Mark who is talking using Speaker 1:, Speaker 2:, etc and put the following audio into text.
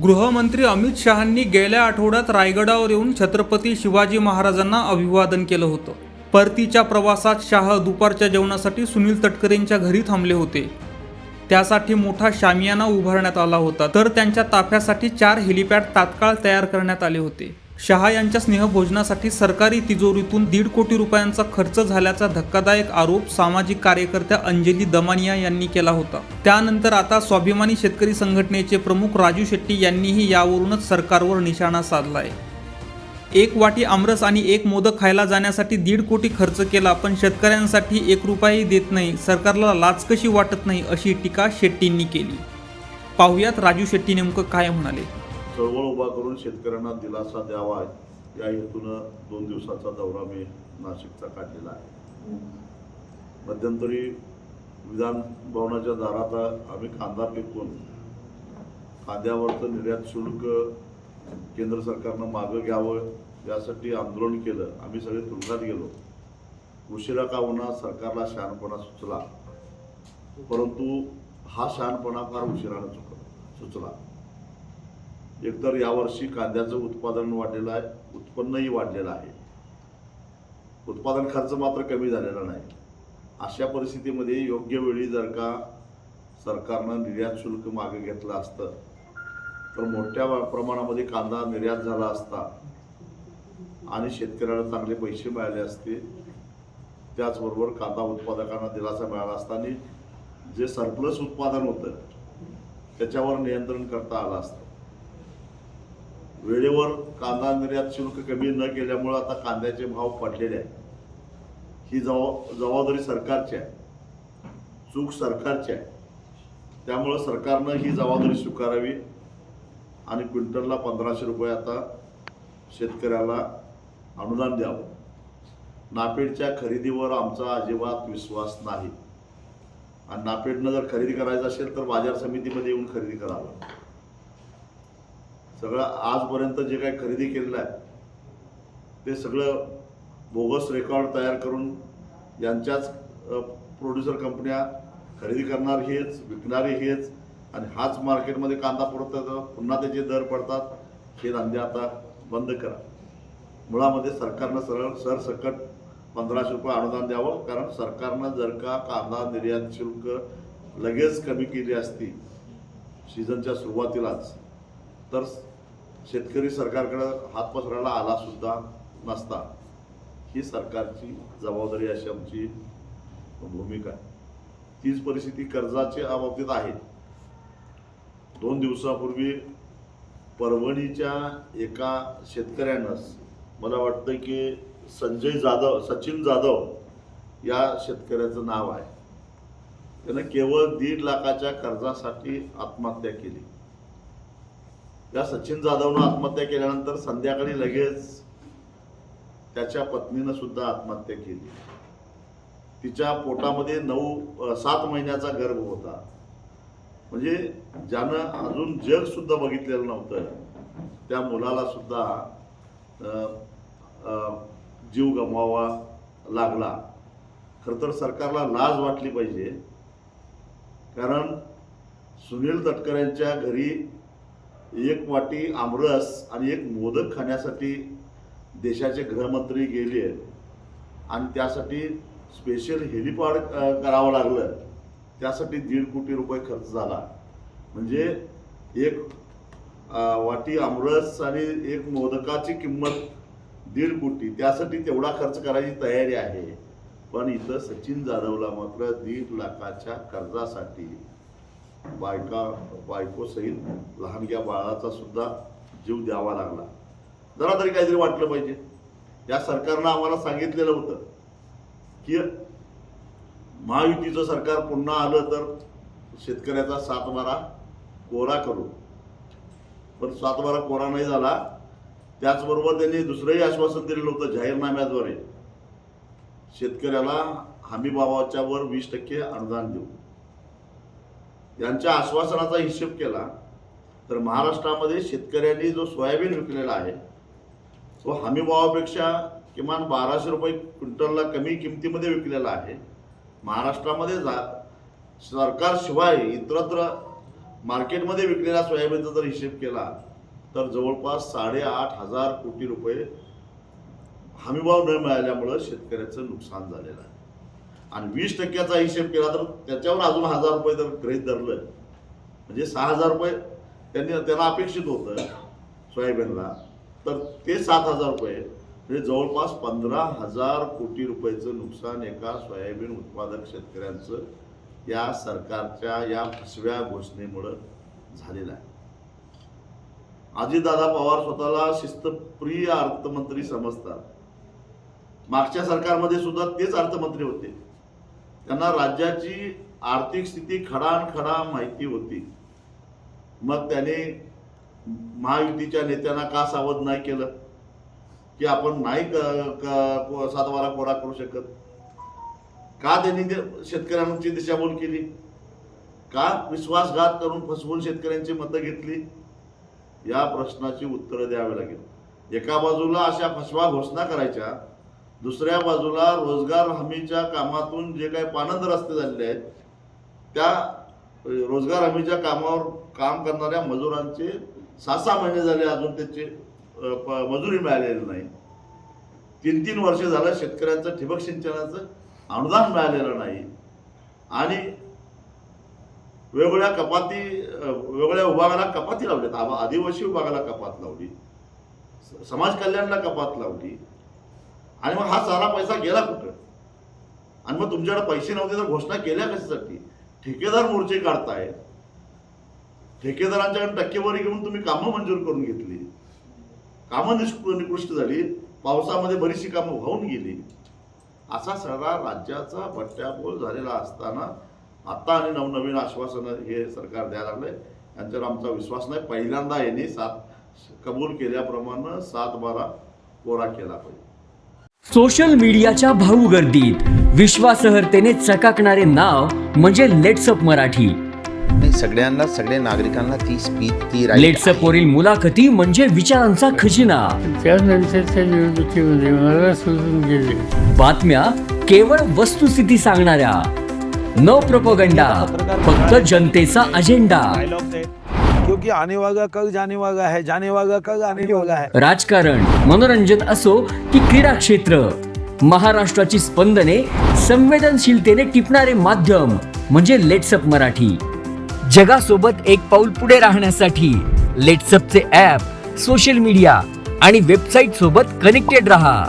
Speaker 1: गृहमंत्री अमित शहांनी गेल्या आठवड्यात रायगडावर येऊन छत्रपती शिवाजी महाराजांना अभिवादन केलं होतं। परतीच्या प्रवासात शाह दुपारच्या जेवणासाठी सुनील तटकरेंच्या घरी थांबले होते। त्यासाठी मोठा शामियाना उभारण्यात आला होता, तर त्यांच्या ताफ्यासाठी 4 हेलिपॅड तात्काळ तयार करण्यात आले होते। शहा यांच्या स्नेहभोजनासाठी सरकारी तिजोरीतून 1.5 कोटी रुपयांचा खर्च झाल्याचा धक्कादायक आरोप सामाजिक कार्यकर्त्या अंजली दमानिया यांनी केला होता। त्यानंतर आता स्वाभिमानी शेतकरी संघटनेचे प्रमुख राजू शेट्टी यांनीही यावरूनच सरकारवर निशाणा साधलाय। 1 वाटी आमरस आणि 1 मोदक खायला जाण्यासाठी 1.5 कोटी खर्च केला, पण शेतकऱ्यांसाठी 1 रुपयाही देत नाही, सरकारला लाच कशी वाटत नाही, अशी टीका शेट्टींनी केली। पाहुयात राजू शेट्टी नेमकं काय म्हणाले।
Speaker 2: चळवळ उभा करून शेतकऱ्यांना दिलासा द्यावा या हेतूनं 2 दिवसाचा दौरा मी नाशिकचा काढलेला आहे। मध्यंतरी विधान भवनाच्या दारात आम्ही कांदा पिकवून कांद्यावरचं निर्यात शुल्क केंद्र सरकारनं मागं घ्यावं यासाठी आंदोलन केलं। आम्ही सगळे तुरुंगात गेलो। उशिरा का होईना सरकारला शहाणपणा सुचला, परंतु हा शहाणपणा फार उशिरानं सुचला। एकतर यावर्षी कांद्याचं उत्पादन वाढलेलं आहे, उत्पन्नही वाढलेलं आहे, उत्पादन खर्च मात्र कमी झालेला नाही। अशा परिस्थितीमध्ये योग्य वेळी जर का सरकारनं निर्यात शुल्क मागे घेतलं असतं तर मोठ्या प्रमाणामध्ये कांदा निर्यात झाला असता आणि शेतकऱ्याला चांगले पैसे मिळाले असते। त्याचबरोबर कांदा उत्पादकांना दिलासा मिळाला असता आणि जे सरप्लस उत्पादन होतं त्याच्यावर नियंत्रण करता आलं असतं। वेळेवर कांदा निर्यात शुल्क कमी न केल्यामुळे आता कांद्याचे भाव पडलेले आहेत। ही जबाबदारी सरकारची आहे, चूक सरकारची आहे। त्यामुळे सरकारनं ही जबाबदारी स्वीकारावी आणि क्विंटलला 1500 रुपये आता शेतकऱ्याला अनुदान द्यावं। नाफेडच्या खरेदीवर आमचा अजिबात विश्वास नाही आणि नाफेडनं जर खरेदी करायचं असेल तर बाजार समितीमध्ये येऊन खरेदी करावं। सगळं आजपर्यंत जे काही खरेदी केलेलं आहे ते सगळं बोगस रेकॉर्ड तयार करून यांच्याच प्रोड्युसर कंपन्या खरेदी करणार हेच, विकणारे हेच आणि हाच मार्केटमध्ये कांदा पुरवतात, पुन्हा त्याचे दर पडतात। हे धंदे आता बंद करा। मुळामध्ये सरकारनं सरसकट 1500 रुपये अनुदान द्यावं, कारण सरकारनं जर का कांदा निर्यात शुल्क लगेच कमी केली असती सीझनच्या सुरुवातीलाच तर शेतकरी सरकारकडे हात पसरायला आला सुद्धा नसता। ही सरकारची जबाबदारी अशी आमची भूमिका आहे। तीच परिस्थिती कर्जाच्या बाबतीत आहे। 2 दिवसापूर्वी परभणीच्या एका शेतकऱ्यानं, मला वाटतं की सचिन जाधव या शेतकऱ्याचं नाव आहे, त्यानं केवळ 1.5 लाखाच्या कर्जासाठी आत्महत्या केली। या सचिन जाधवनं आत्महत्या केल्यानंतर संध्याकाळी लगेच त्याच्या पत्नीनं सुद्धा आत्महत्या केली। तिच्या पोटामध्ये 7 महिन्याचा गर्भ होता। म्हणजे ज्यानं अजून जग सुद्धा बघितलेलं नव्हतं त्या मुलाला सुद्धा जीव गमवावा लागला। खरं तर सरकारला लाज वाटली पाहिजे, कारण सुनील तटकरेंच्या घरी 1 वाटी आमरस आणि 1 मोदक खाण्यासाठी देशाचे गृहमंत्री गेले आणि त्यासाठी स्पेशल हेलिपॅड करावं लागलं। त्यासाठी 1.5 कोटी रुपये खर्च झाला। म्हणजे 1 वाटी आमरस आणि 1 मोदकाची किंमत 1.5 कोटी, त्यासाठी तेवढा खर्च करायची तयारी आहे। पण इथं सचिन जाधवला मात्र 1.5 लाखाच्या कर्जासाठी बायको सहित लहानग्या बाळाचा सुद्धा जीव द्यावा लागला। जरा तरी काहीतरी वाटलं पाहिजे। या सरकारनं आम्हाला सांगितलेलं होतं की महायुतीचं सरकार पुन्हा आलं तर शेतकऱ्याचा 7-12 कोरा करू, पण 7-12 कोरा नाही झाला। त्याचबरोबर त्यांनी दुसरंही आश्वासन दिलेलं होतं जाहीरनाम्याद्वारे, शेतकऱ्याला हमी भावाच्या वर 20% अनुदान देऊ। यांच्या आश्वासनाचा हिशोब केला तर महाराष्ट्रामध्ये शेतकऱ्यांनी जो सोयाबीन विकलेला आहे तो हमी भावापेक्षा किमान 1200 रुपये क्विंटलला कमी किमतीमध्ये विकलेला आहे। महाराष्ट्रामध्ये सरकारशिवाय इतरत्र मार्केटमध्ये विकलेल्या सोयाबीनचा जर हिशेब केला तर जवळपास 8,500 कोटी रुपये हमीभाव न मिळाल्यामुळं शेतकऱ्याचं नुकसान झालेलं आहे. आणि 20% हिशेब केला तर त्याच्यावर अजून 1,000 रुपये जर गृहीत धरलं म्हणजे 6,000 रुपये त्यांना अपेक्षित होतं सोयाबीनला, तर ते 7,000 रुपये म्हणजे जवळपास 15,000 कोटी रुपयाचं नुकसान एका सोयाबीन उत्पादक शेतकऱ्यांचं या सरकारच्या या फसव्या घोषणेमुळं झालेलं आहे. अजितदादा पवार स्वतःला शिस्तप्रिय अर्थमंत्री समजतात. मागच्या सरकारमध्ये सुद्धा तेच अर्थमंत्री होते. त्यांना राज्याची आर्थिक स्थिती खडानखडा माहिती होती. मग त्याने महायुतीच्या नेत्यांना का सावध नाही केलं की आपण नाही 7/12 कोरा करू शकत? का त्यांनी शेतकऱ्यांची दिशाभूल केली? का विश्वासघात करून फसवून शेतकऱ्यांची मतं घेतली? या प्रश्नाची उत्तरं द्यावी लागेल. एका बाजूला अशा फसवा घोषणा करायच्या, दुसऱ्या बाजूला रोजगार हमीच्या कामातून जे काही पानंद रस्ते झालेले आहेत त्या रोजगार हमीच्या कामावर काम करणाऱ्या मजुरांचे 6-6 महिने झाले अजून त्याचे मजुरी मिळालेली नाही. 3-3 वर्ष झालं शेतकऱ्यांचं ठिबक सिंचनाचं अनुदान मिळालेलं नाही. आणि वेगवेगळ्या विभागाला कपाती लावली. आदिवासी विभागाला कपात लावली, समाज कल्याणला कपात लावली. आणि मग हा सारा पैसा गेला कुठं? आणि मग तुमच्याकडे पैसे नव्हते तर घोषणा केल्या कशासाठी? ठेकेदार मोर्चे काढताय, ठेकेदारांच्याकडे टक्केवारी घेऊन तुम्ही कामं मंजूर करून घेतली, कामं निकृष्ट झाली, पावसामध्ये बरीचशी कामं वाहून गेली. असा सगळा राज्याचा बट्ट्याबोळ झालेला असताना आता आणि नवनवीन आश्वासनं हे सरकार द्यायला लागलंय. यांच्यावर आमचा विश्वास नाही. पहिल्यांदा यांनी कबूल केल्याप्रमाणे 7/12 कोरा केला पाहिजे.
Speaker 3: सोशल मीडियाच्या भाऊ गर्दीत विश्वासार्हतेने चकाकणारे नाव म्हणजे लेट्सअप मराठी.
Speaker 4: सगळ्या नागरिकांना ती स्पीच ती
Speaker 3: लेट्सअप वरील मुलाखती म्हणजे विचारांचा खजिना.
Speaker 5: त्यानंतरच्या निवडणुकीमध्ये मला सोडून गेले.
Speaker 3: बातम्या केवळ वस्तुस्थिती सांगणाऱ्या, न प्रोपगंडा, फक्त जनतेचा अजेंडा.
Speaker 6: क्योंकि आने वाला कल जाने वाला है, जाने वाला कल आने वाला है.
Speaker 3: राजकारण, मनोरंजन असो की क्रीडा क्षेत्र, महाराष्ट्राची स्पंदने संवेदनशीलतेने टिपणारे माध्यम म्हणजे लेट्सअप मराठी. जगासोबत एक पाऊल पुढे राहण्यासाठी लेट्सअपचे ॲप, सोशल मीडिया आणि वेबसाईट सोबत कनेक्टेड रहा.